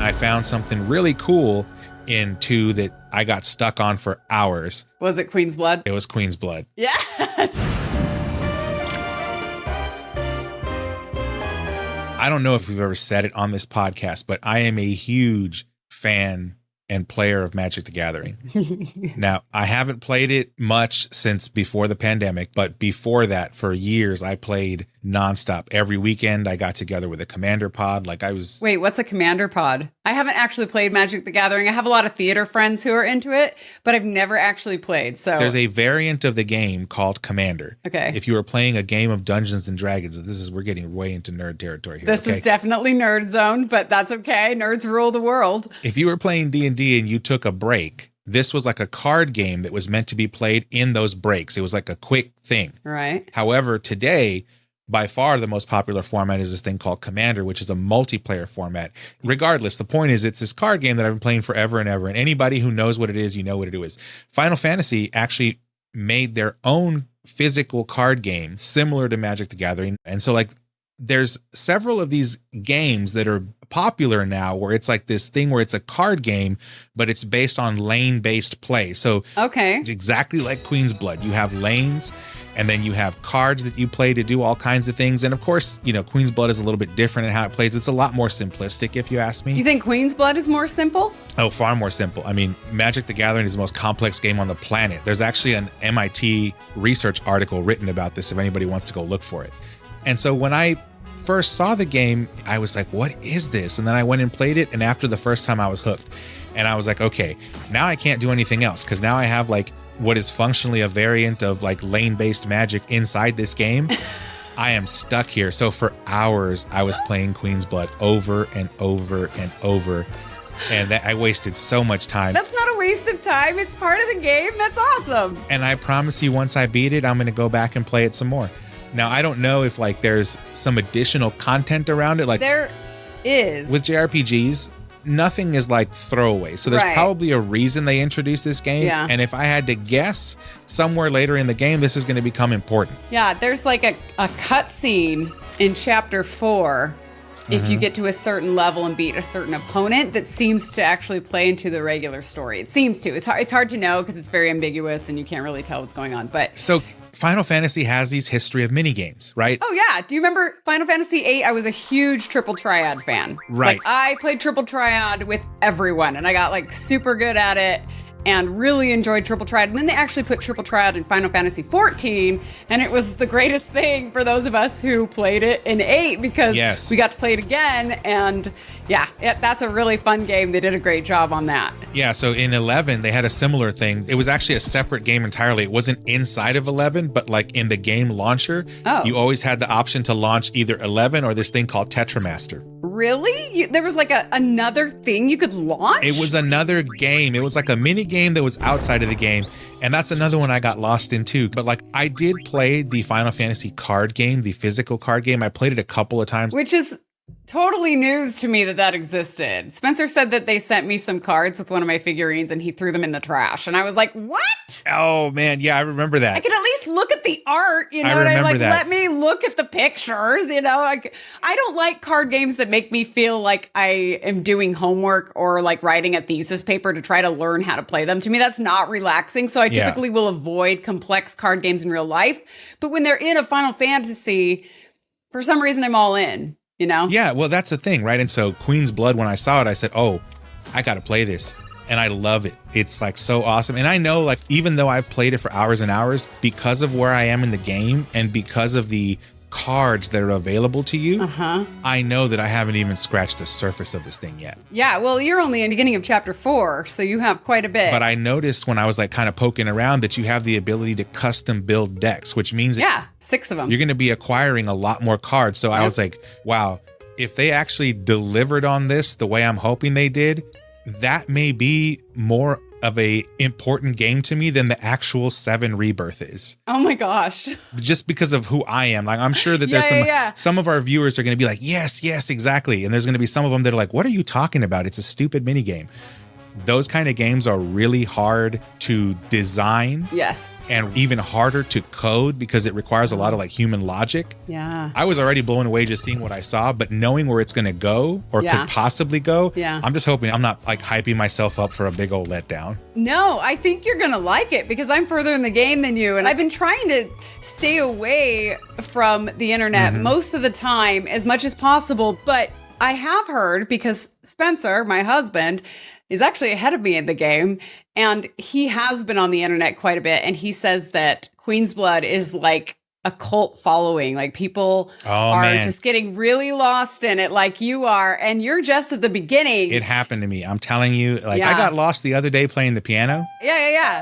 I found something really cool in 2 that I got stuck on for hours. Was it Queen's Blood? It was Queen's Blood. Yes. I don't know if we've ever said it on this podcast, but I am a huge fan and player of Magic the Gathering. Now, I haven't played it much since before the pandemic, but before that, for years, I played nonstop. Every weekend, I got together with a commander pod. Wait, what's a commander pod? I haven't actually played Magic the Gathering. I have a lot of theater friends who are into it, but I've never actually played. So there's a variant of the game called Commander. Okay. If you were playing a game of Dungeons and Dragons, we're getting way into nerd territory here. This is definitely nerd zone, but that's okay. Nerds rule the world. If you were playing D&D and you took a break, this was like a card game that was meant to be played in those breaks. It was like a quick thing. Right. However, today, by far the most popular format is this thing called Commander, which is a multiplayer format. Regardless, the point is it's this card game that I've been playing forever and ever. And anybody who knows what it is, you know what it is. Final Fantasy actually made their own physical card game similar to Magic the Gathering. And so there's several of these games that are popular now where it's like this thing where it's a card game, but it's based on lane-based play. So exactly like Queen's Blood, you have lanes and then you have cards that you play to do all kinds of things. And of course, Queen's Blood is a little bit different in how it plays. It's a lot more simplistic, if you ask me. You think Queen's Blood is more simple? Oh, far more simple. I mean, Magic the Gathering is the most complex game on the planet. There's actually an MIT research article written about this if anybody wants to go look for it. And so when I first saw the game, I was like, what is this? And then I went and played it. And after the first time, I was hooked. And I was like, okay, now I can't do anything else because now I have what is functionally a variant of lane-based Magic inside this game. I am stuck here. So for hours, I was playing Queen's Blood over and over and over. And I wasted so much time. That's not a waste of time. It's part of the game. That's awesome. And I promise you, once I beat it, I'm going to go back and play it some more. Now, I don't know if there's some additional content around it. There is. With JRPGs, nothing is throwaway. So there's probably a reason they introduced this game. Yeah. And if I had to guess, somewhere later in the game, this is going to become important. Yeah, there's a cutscene in chapter 4 if you get to a certain level and beat a certain opponent that seems to actually play into the regular story. It seems to. It's hard to know because it's very ambiguous and you can't really tell what's going on. But so Final Fantasy has these history of minigames, right? Oh, yeah. Do you remember Final Fantasy VIII? I was a huge Triple Triad fan. Right. I played Triple Triad with everyone, and I got super good at it and really enjoyed Triple Triad. And then they actually put Triple Triad in Final Fantasy XIV, and it was the greatest thing for those of us who played it in 8 because we got to play it again. And that's a really fun game. They did a great job on that. Yeah, so in 11, they had a similar thing. It was actually a separate game entirely. It wasn't inside of 11, but in the game launcher, you always had the option to launch either 11 or this thing called Tetramaster. Really? There was another thing you could launch? It was another game. It was a mini game that was outside of the game. And that's another one I got lost in too. But I did play the Final Fantasy card game, the physical card game. I played it a couple of times. Which is totally news to me that existed. Spencer said that they sent me some cards with one of my figurines and he threw them in the trash. And I was like, what? Oh, man. Yeah, I remember that. I could at least look at the art, let me look at the pictures, I don't like card games that make me feel like I am doing homework or writing a thesis paper to try to learn how to play them. To me, that's not relaxing. So I typically will avoid complex card games in real life. But when they're in a Final Fantasy, for some reason, I'm all in. Yeah, well, that's the thing, right? And so Queen's Blood, when I saw it, I said, oh, I got to play this. And I love it. It's so awesome. And I know even though I've played it for hours and hours, because of where I am in the game and because of the cards that are available to you, I know that I haven't even scratched the surface of this thing yet. Yeah, well, you're only in the beginning of chapter 4, so you have quite a bit. But I noticed when I was kind of poking around that you have the ability to custom build decks, which means 6 of them. You're going to be acquiring a lot more cards. So I was like, wow, if they actually delivered on this the way I'm hoping they did, that may be more of a important game to me than the actual 7 Rebirth is. Oh my gosh. Just because of who I am. I'm sure that there's some of our viewers are going to be like, yes, exactly. And there's going to be some of them that are like, what are you talking about? It's a stupid mini game. those kind of games are really hard to design. Yes. And even harder to code because it requires a lot of like human logic. Yeah. I was already blown away just seeing what I saw, but knowing where it's going to go or could possibly go, I'm just hoping I'm not like hyping myself up for a big old letdown. No, I think you're going to like it because I'm further in the game than you. And I've been trying to stay away from the internet most of the time as much as possible. But I have heard, because Spencer, my husband, is actually ahead of me in the game, and he has been on the internet quite a bit, and he says that Queen's Blood is like a cult following. Like people are just getting really lost in it like you are, and you're just at the beginning. It happened to me. I'm telling you, like I got lost the other day playing the piano.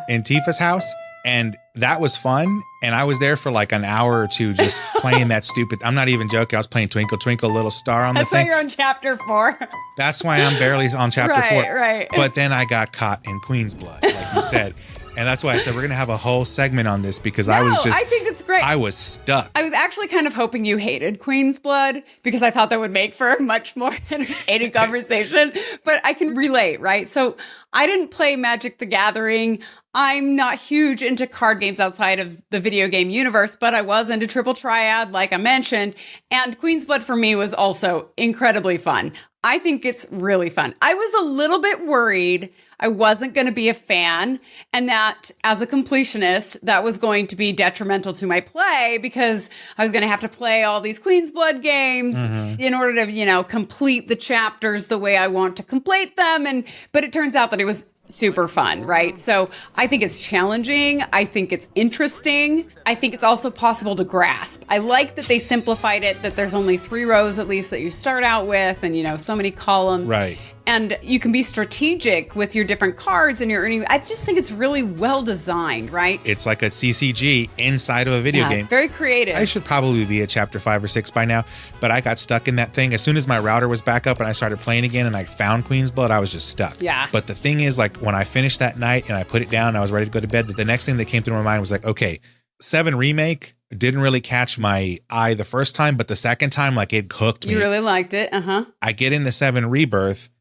In Tifa's house. And that was fun. And I was there for like an hour or two just playing that stupid. I'm not even joking. I was playing Twinkle, Twinkle, Little Star on the thing. That's why you're on chapter 4. That's why I'm barely on chapter 4. Right. But then I got caught in Queen's Blood, like you said. And that's why I said we're going to have a whole segment on this because I think it's great. I was stuck. I was actually kind of hoping you hated Queen's Blood because I thought that would make for a much more entertaining conversation. But I can relate, right? So I didn't play Magic the Gathering. I'm not huge into card games outside of the video game universe, but I was into Triple Triad, like I mentioned. And Queen's Blood for me was also incredibly fun. I think it's really fun. I was a little bit worried I wasn't going to be a fan and that as a completionist, that was going to be detrimental to my play because I was going to have to play all these Queen's Blood games in order to, complete the chapters the way I want to complete them. But it turns out that it was super fun, right? So I think it's challenging. I think it's interesting. I think it's also possible to grasp. I like that they simplified it, that there's only 3 rows at least that you start out with and, so many columns. Right. And you can be strategic with your different cards and your earning. I just think it's really well designed, right? It's like a CCG inside of a video game. It's very creative. I should probably be at chapter 5 or 6 by now, but I got stuck in that thing. As soon as my router was back up and I started playing again and I found Queen's Blood, I was just stuck. Yeah. But the thing is, like, when I finished that night and I put it down and I was ready to go to bed, the next thing that came through my mind was like, okay, 7 Remake didn't really catch my eye the first time, but the second time, like, it hooked me. You really liked it. I get into 7 Rebirth.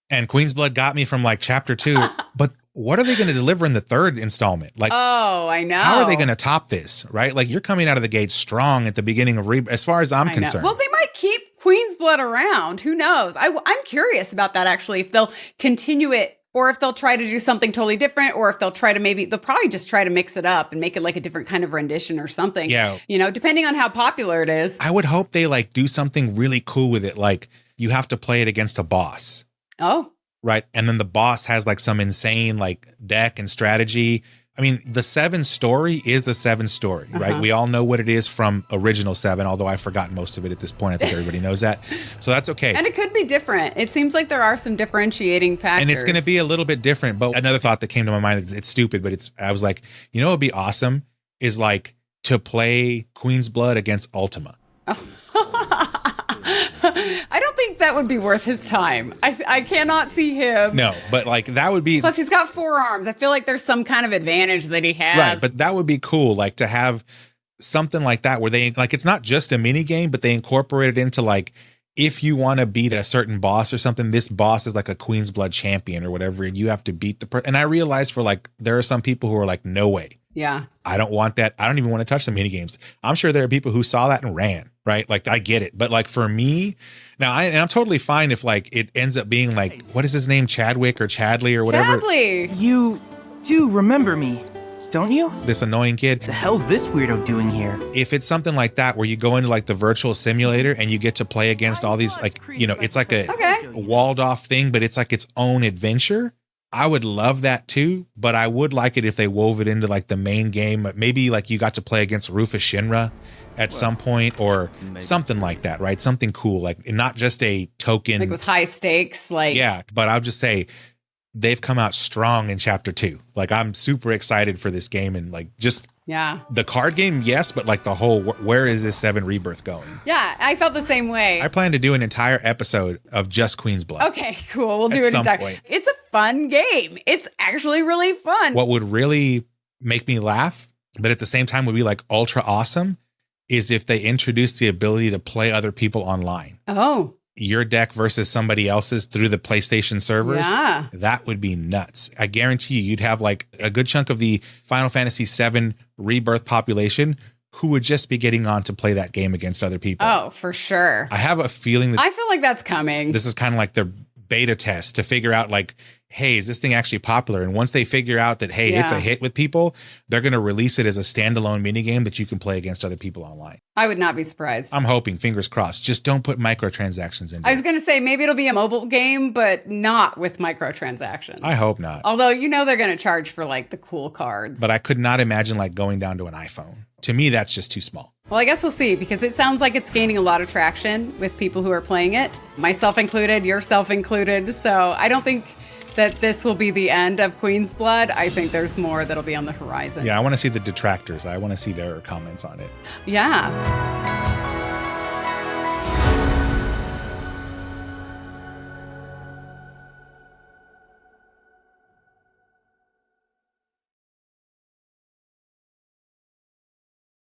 And Queen's Blood got me from like chapter 2, but what are they going to deliver in the 3rd installment? Like, oh, I know. How are they going to top this? Right? Like you're coming out of the gate strong at the beginning of Rebirth, as far as I'm concerned. Well, they might keep Queen's Blood around. Who knows? I'm curious about that actually. If they'll continue it, or if they'll try to do something totally different, or if they'll try to they'll probably just try to mix it up and make it like a different kind of rendition or something. Yeah. Depending on how popular it is. I would hope they like do something really cool with it. Like you have to play it against a boss. Oh. Right. And then the boss has like some insane like deck and strategy. I mean, the 7 story is the 7 story, right? We all know what it is from original 7, although I've forgotten most of it at this point. I think everybody knows that. So that's okay. And it could be different. It seems like there are some differentiating factors. And it's going to be a little bit different. But another thought that came to my mind is it's stupid, but I was like, what would be awesome is like to play Queen's Blood against Ultima. I don't think that would be worth his time. I cannot see him. No, but like that would be. Plus, he's got 4 arms. I feel like there's some kind of advantage that he has. Right, but that would be cool, like to have something like that where they like it's not just a mini game, but they incorporate it into like if you want to beat a certain boss or something, this boss is like a Queen's Blood champion or whatever, and you have to beat the person. And I realized for like there are some people who are like, no way. Yeah. I don't want that. I don't even want to touch the mini games. I'm sure there are people who saw that and ran, right? Like I get it. But like for me, now I'm totally fine if like it ends up being like, what is his name? Chadwick or Chadley or whatever. Chadley. You do remember me, don't you? This annoying kid. The hell's this weirdo doing here? If it's something like that where you go into like the virtual simulator and you get to play against all these like, it's like a walled off thing, but it's like its own adventure. I would love that too, but I would like it if they wove it into like the main game. Maybe like you got to play against Rufus Shinra at some point or something like that, right? Something cool, like not just a token. Like with high stakes, like. Yeah, but I'll just say they've come out strong in chapter 2. Like I'm super excited for this game and like just the card game, yes, but like the whole, where is this 7 Rebirth going? Yeah, I felt the same way. I plan to do an entire episode of just Queen's Blood. Okay, cool. We'll do it some point. It's a fun game. It's actually really fun. What would really make me laugh, but at the same time would be like ultra awesome, is if they introduce the ability to play other people online. Oh. your deck versus somebody else's through the PlayStation servers, that would be nuts. I guarantee you'd have like a good chunk of the Final Fantasy VII Rebirth population who would just be getting on to play that game against other people. Oh, for sure. I have a feeling that I feel like that's coming. This is kind of like their beta test to figure out like, hey, is this thing actually popular? And once they figure out that, hey, it's a hit with people, they're going to release it as a standalone minigame that you can play against other people online. I would not be surprised. I'm hoping, fingers crossed. Just don't put microtransactions in. I was going to say, maybe it'll be a mobile game, but not with microtransactions. I hope not. Although, they're going to charge for like the cool cards. But I could not imagine like going down to an iPhone. To me, that's just too small. Well, I guess we'll see, because it sounds like it's gaining a lot of traction with people who are playing it, myself included, yourself included. So I don't think that this will be the end of Queen's Blood. I think there's more that'll be on the horizon. Yeah, I want to see the detractors. I want to see their comments on it. Yeah.